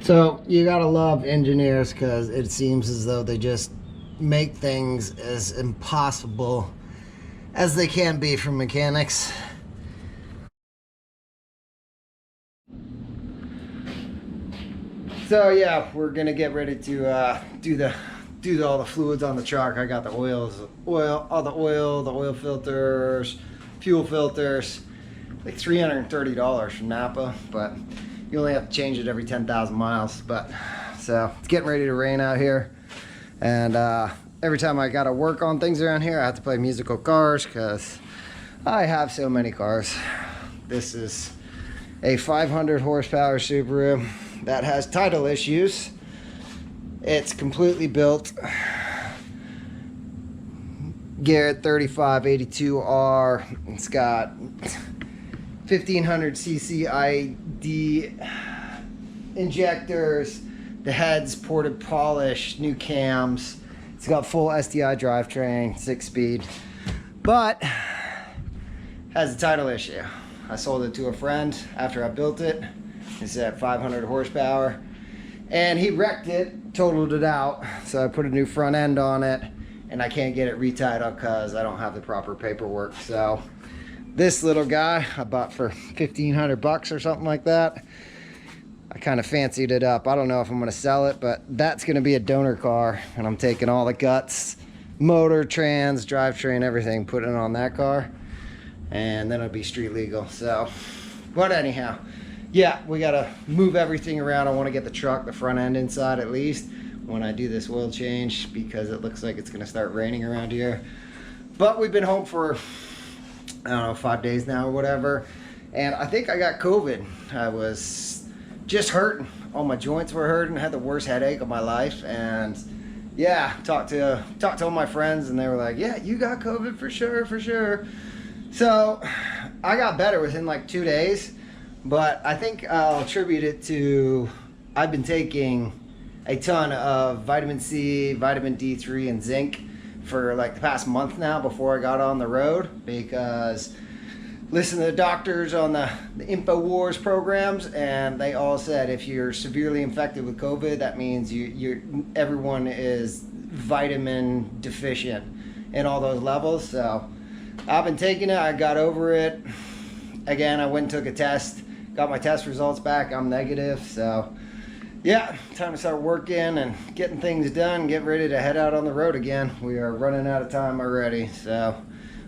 So you gotta love engineers, because it seems as though they just make things as impossible as they can be for mechanics. So yeah, we're gonna get ready to do all the fluids on the truck. I got the all the oil filters, fuel filters, like $330 from Napa, but you only have to change it every 10,000 miles. But so it's getting ready to rain out here, and every time I gotta work on things around here, I have to play musical cars because I have so many cars. This is a 500 horsepower Subaru that has title issues. It's completely built Garrett 3582R. It's got 1500cc ID injectors, the head's ported polished, new cams. It's got full STI drivetrain, 6-speed, but has a title issue. I sold it to a friend after I built it. It's at 500 horsepower, and he wrecked it, totaled it out. So I put a new front end on it, and I can't get it retied up because I don't have the proper paperwork. So this little guy I bought for 1,500 bucks or something like that. I kind of fancied it up. I don't know if I'm going to sell it, but that's going to be a donor car, and I'm taking all the guts, motor, trans, drivetrain, everything, putting it on that car, and then it'll be street legal. So, but anyhow, yeah, we got to move everything around. I want to get the truck, the front end inside at least, when I do this oil change, because it looks like it's going to start raining around here. But we've been home for, I don't know, 5 days now or whatever, and I think I got COVID. I was just hurting. All my joints were hurting. I had the worst headache of my life, and yeah, talked to all my friends, and they were like, yeah, you got COVID for sure. So I got better within like 2 days, but I think I'll attribute it to I've been taking a ton of vitamin C, vitamin D3, and zinc for like the past month now before I got on the road, because listen to the doctors on the InfoWars programs, and they all said if you're severely infected with COVID, that means everyone is vitamin deficient in all those levels. So I've been taking it. I got over it. Again, I went and took a test, got my test results back. I'm negative. So yeah, time to start working and getting things done, get ready to head out on the road again. We are running out of time already, so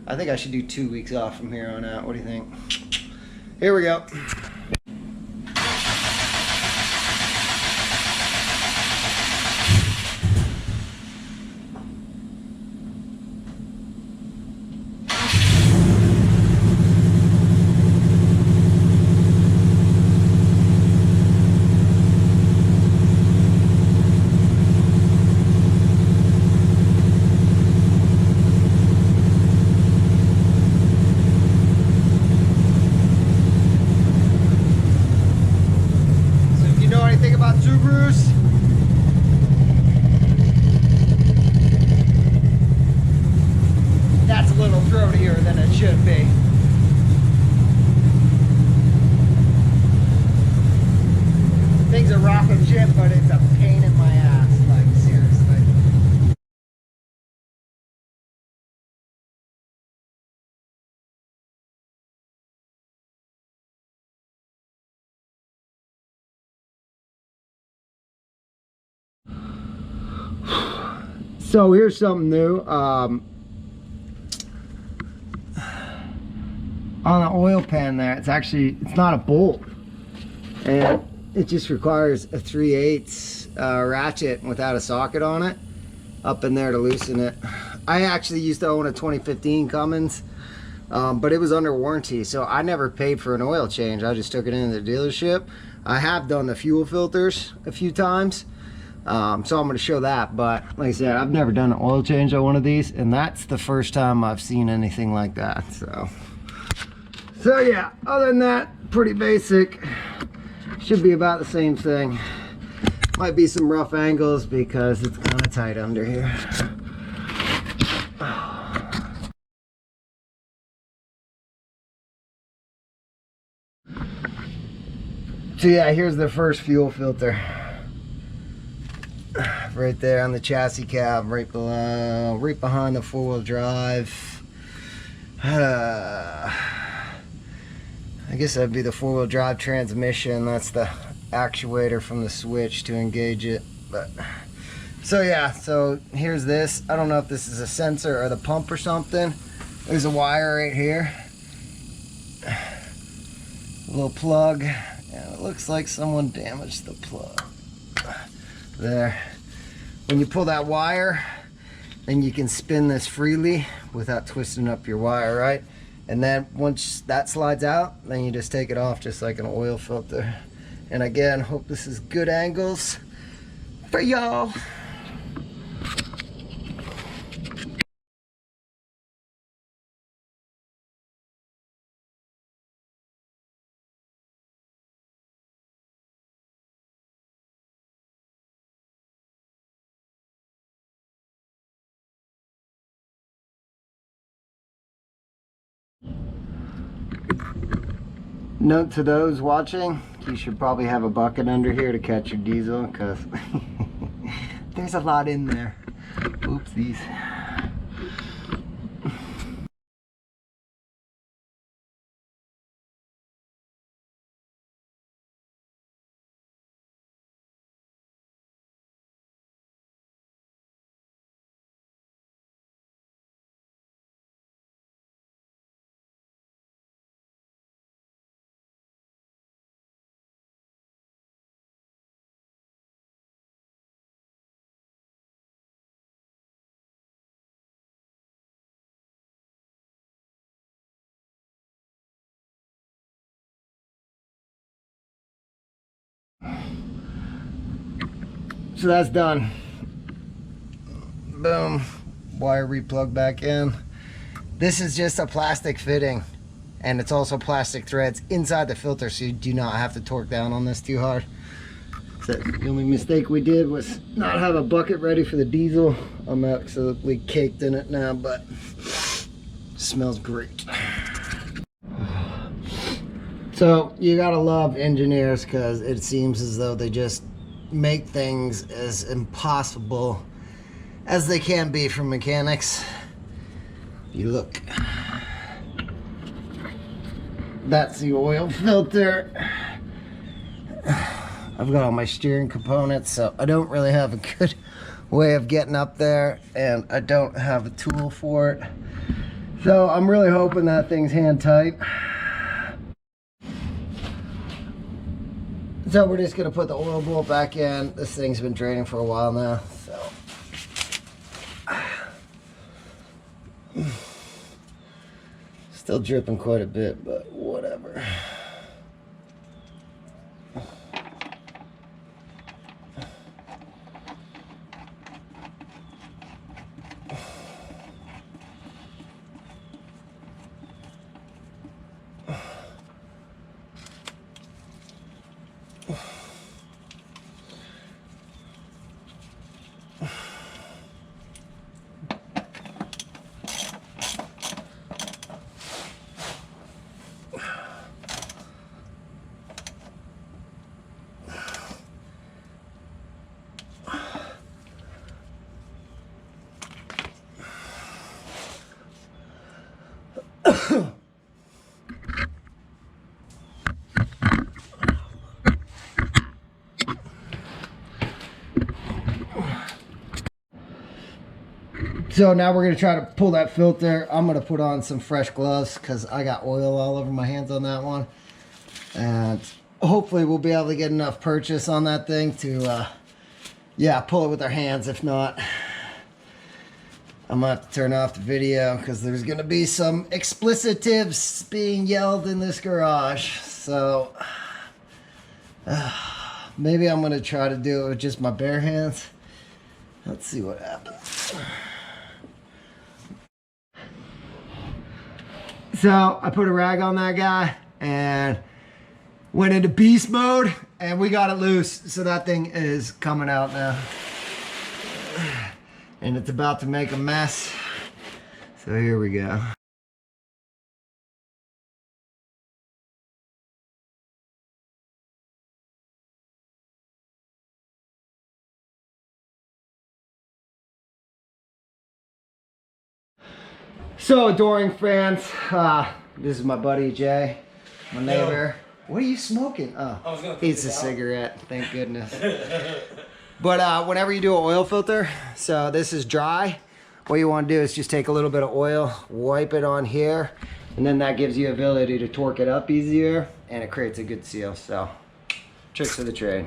I think I should do 2 weeks off from here on out. What do you think? Here we go. About Subarus, that's a little throatier than it should be. Things are rocking shit, but it's a pain in my ass, like seriously. So here's something new. On the oil pan there, it's not a bolt, and it just requires a 3/8 ratchet without a socket on it up in there to loosen it. I actually used to own a 2015 Cummins, but it was under warranty, so I never paid for an oil change. I just took it into the dealership. I have done the fuel filters a few times, so I'm going to show that, but like I said, I've never done an oil change on one of these, and that's the first time I've seen anything like that. So yeah, other than that, pretty basic. Should be about the same thing. Might be some rough angles because it's kind of tight under here. So yeah, here's the first fuel filter. right there on the chassis cab, right below, right behind the four-wheel drive. I guess that'd be the four-wheel drive transmission. That's the actuator from the switch to engage it. But so yeah, so here's this. I don't know if this is a sensor or the pump or something. There's a wire right here, a little plug, and it looks like someone damaged the plug there. When you pull that wire, then you can spin this freely without twisting up your wire, right? And then once that slides out, then you just take it off just like an oil filter. And again, hope this is good angles for y'all. Note to those watching, you should probably have a bucket under here to catch your diesel, because there's a lot in there. Oopsies. So that's done. Boom. Wire replug back in. This is just a plastic fitting, and it's also plastic threads inside the filter, so you do not have to torque down on this too hard. So the only mistake we did was not have a bucket ready for the diesel. I'm absolutely caked in it now, but it smells great. So you gotta love engineers, because it seems as though they just make things as impossible as they can be for mechanics. You look, that's the oil filter. I've got all my steering components, so I don't really have a good way of getting up there, and I don't have a tool for it. So I'm really hoping that thing's hand tight. So we're just gonna put the oil bolt back in. This thing's been draining for a while now, so. Still dripping quite a bit, but whatever. So now we're gonna try to pull that filter. I'm gonna put on some fresh gloves because I got oil all over my hands on that one. And hopefully we'll be able to get enough purchase on that thing to, yeah, pull it with our hands. If not, I'm gonna have to turn off the video because there's gonna be some explicitives being yelled in this garage. So maybe I'm gonna try to do it with just my bare hands. Let's see what happens. So I put a rag on that guy and went into beast mode, and we got it loose. So that thing is coming out now. And it's about to make a mess. So here we go. So, adoring fans, this is my buddy Jay, my neighbor. What are you smoking? Oh, it's a cigarette, thank goodness. But whenever you do an oil filter, so this is dry, what you want to do is just take a little bit of oil, wipe it on here, and then that gives you ability to torque it up easier, and it creates a good seal. So, tricks of the trade.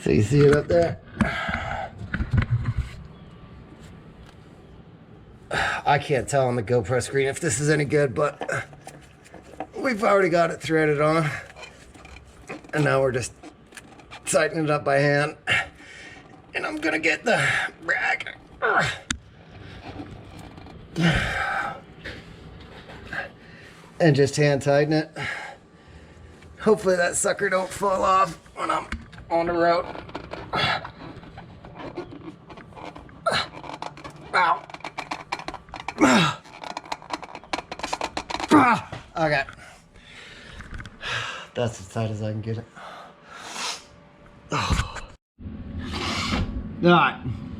So you see it up there? I can't tell on the GoPro screen if this is any good, but we've already got it threaded on. And now we're just tightening it up by hand. And I'm gonna get the rag. And just hand tighten it. Hopefully that sucker don't fall off when I'm on the road. Ow. Okay. That's as tight as I can get it. Alright,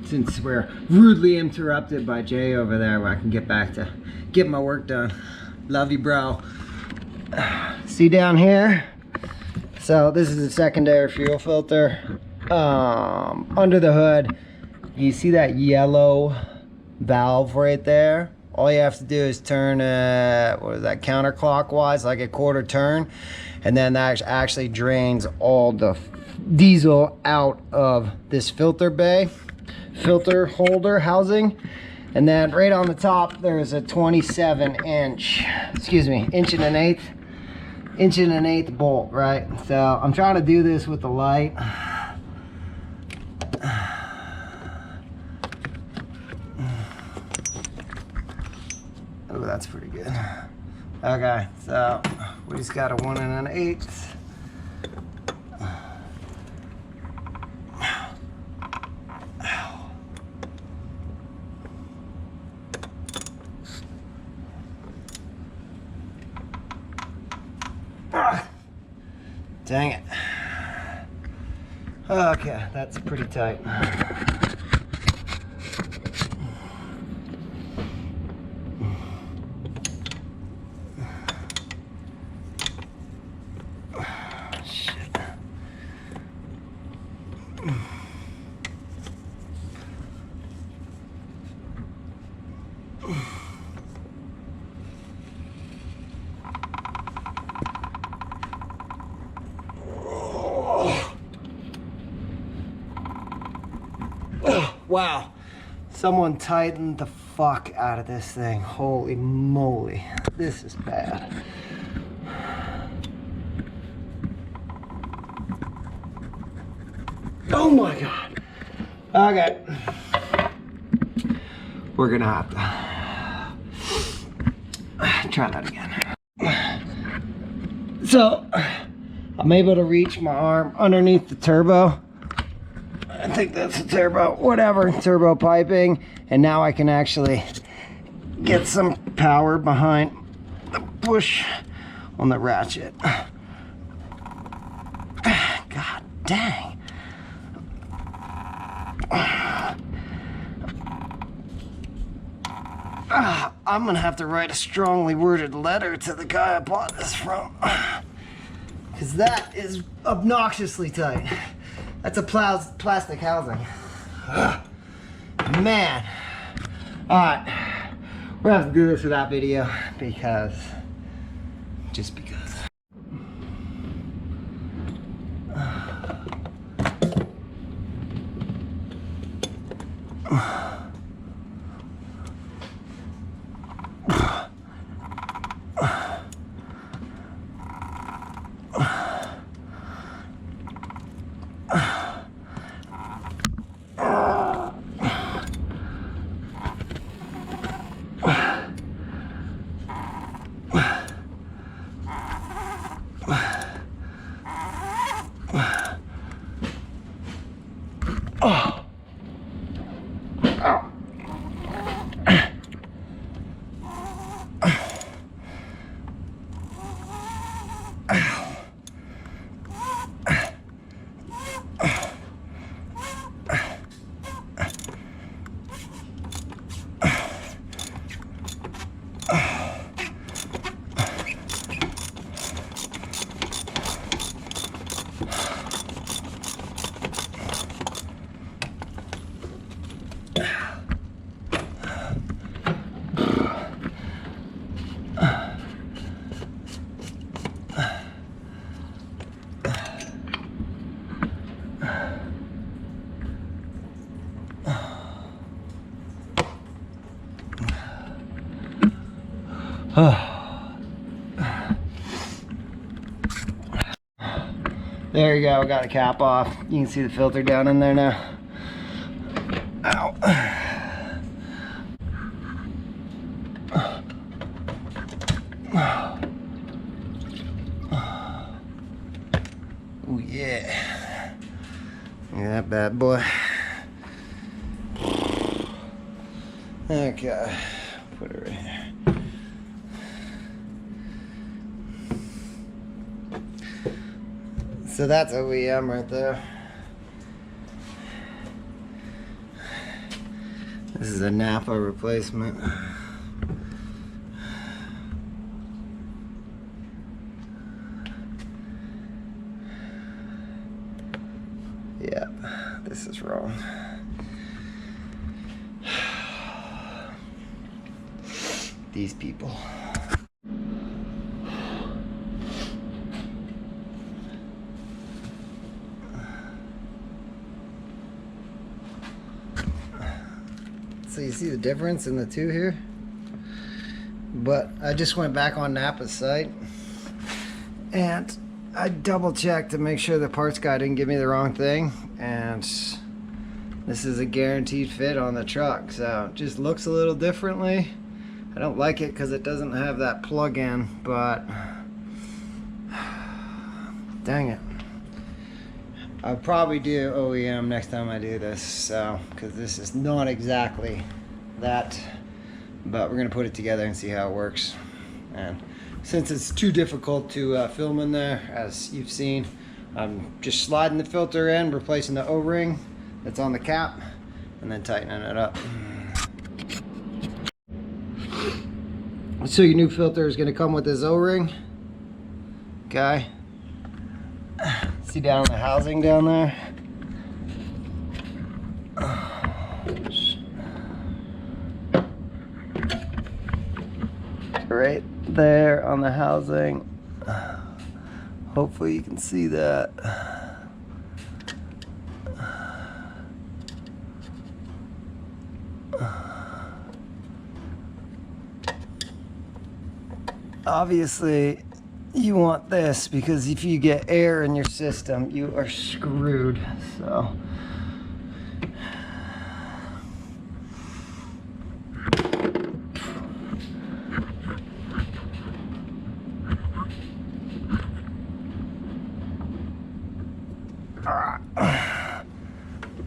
since we're rudely interrupted by Jay over there, where I can get back to getting my work done. Love you, bro. See down here? So this is a secondary fuel filter. Under the hood, you see that yellow valve right there? All you have to do is turn what is that, counterclockwise, like a quarter turn, and then that actually drains all the diesel out of this filter bay, filter holder housing. And then right on the top there's a 27-inch, excuse me, inch and an eighth bolt, right? So I'm trying to do this with the light. Oh, that's pretty good. Okay, so we just got a 1 1/8. Dang it. Okay, that's pretty tight. Shit. Wow, someone tightened the fuck out of this thing. Holy moly, this is bad. Oh my God. Okay, we're gonna have to try that again. So I'm able to reach my arm underneath the turbo. I think that's a turbo, whatever, turbo piping. And now I can actually get some power behind the push on the ratchet. God dang. I'm gonna have to write a strongly worded letter to the guy I bought this from. Because that is obnoxiously tight. That's a plastic housing. Man. Alright. We're gonna have to do this without video because, just because. Oh. Ow. There you go, got a cap off. You can see the filter down in there now. Ow. Oh yeah. Look at that bad boy. Okay, put it right here. So that's OEM right there. This is a Napa replacement. Yep, this is wrong. These people. So you see the difference in the two here? But I just went back on Napa's site and I double checked to make sure the parts guy didn't give me the wrong thing, and this is a guaranteed fit on the truck. So it just looks a little differently. I don't like it because it doesn't have that plug-in, but dang it. I'll probably do OEM next time I do this, so because this is not exactly that, but we're gonna put it together and see how it works. And since it's too difficult to film in there, as you've seen, I'm just sliding the filter in, replacing the O-ring that's on the cap, and then tightening it up. So your new filter is gonna come with this O-ring, okay? See down in the housing down there? Right there on the housing. Hopefully you can see that. Obviously you want this because if you get air in your system, you are screwed. So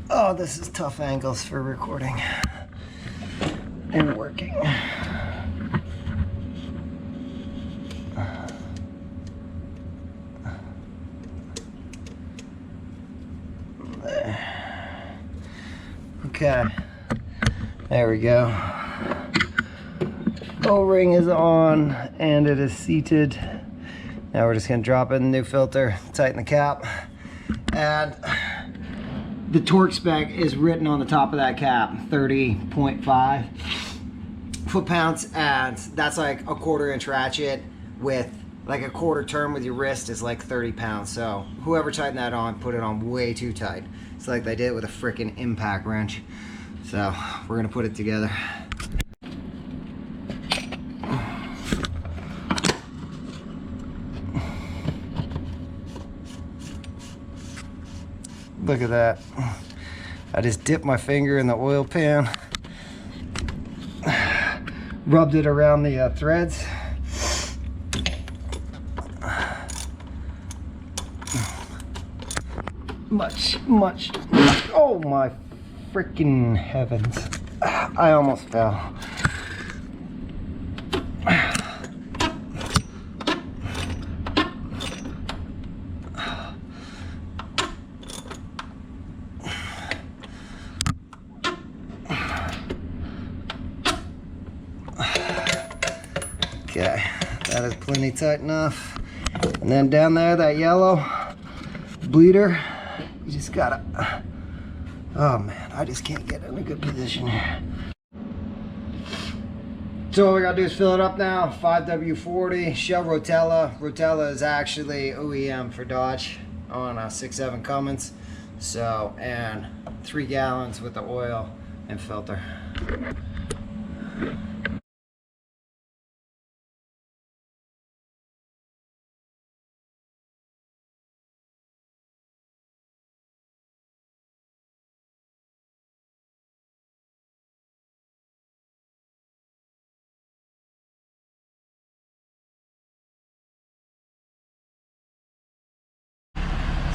oh, this is tough angles for recording and working. Okay, there we go. O-ring is on and it is seated. Now we're just gonna drop in the new filter, tighten the cap, and the torque spec is written on the top of that cap, 30.5 foot-pounds, and that's like a 1/4 inch ratchet with like a 1/4 turn with your wrist is like 30 pounds. So whoever tightened that on put it on way too tight. It's like they did it with a freaking impact wrench. So we're gonna put it together. Look at that. I just dipped my finger in the oil pan, rubbed it around the threads. Much, oh my freaking heavens. I almost fell. Okay, that is plenty tight enough. And then down there, that yellow bleeder, you just gotta, oh man, I just can't get in a good position here. So all we gotta do is fill it up now. 5W40, Shell Rotella. Rotella is actually OEM for Dodge on a 6.7 Cummins. So, and 3 gallons with the oil and filter.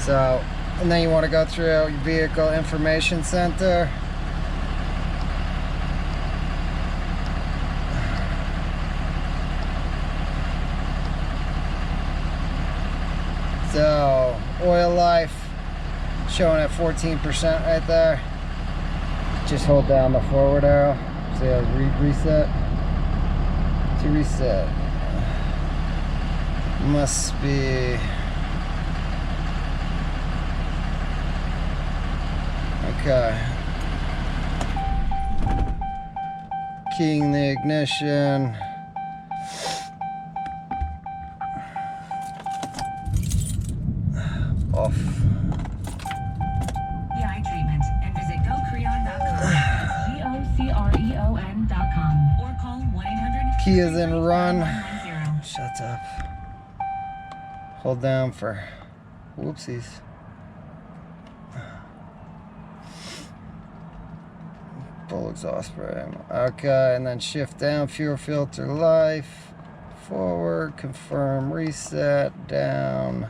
So, and then you want to go through your vehicle information center. So, oil life showing at 14% right there. Just hold down the forward arrow. See how reset? To reset. Must be. Okay. Keying the ignition. Off. PI treatment and visit gocreon.com. GOCREON.com or call 1-800. Key is in run. 110. Shut up. Hold down for whoopsies. Full exhaust spray. Okay, and then shift down, fuel filter life. Forward, confirm, reset, down.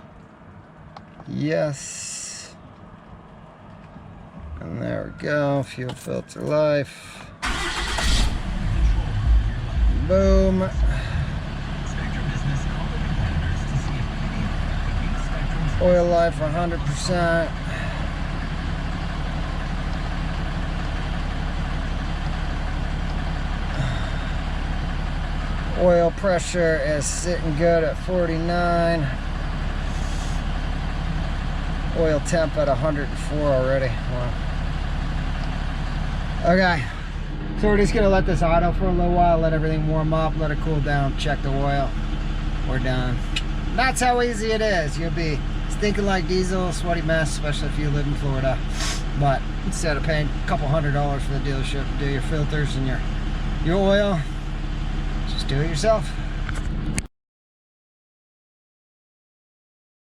Yes. And there we go, fuel filter life. Boom. Oil life 100%. Oil pressure is sitting good at 49. Oil temp at 104 already. Wow. Okay, so we're just gonna let this idle for a little while, let everything warm up, let it cool down, check the oil. We're done. That's how easy it is. You'll be stinking like diesel, sweaty mess, especially if you live in Florida. But instead of paying a couple $100 for the dealership to do your filters and your oil, just do it yourself.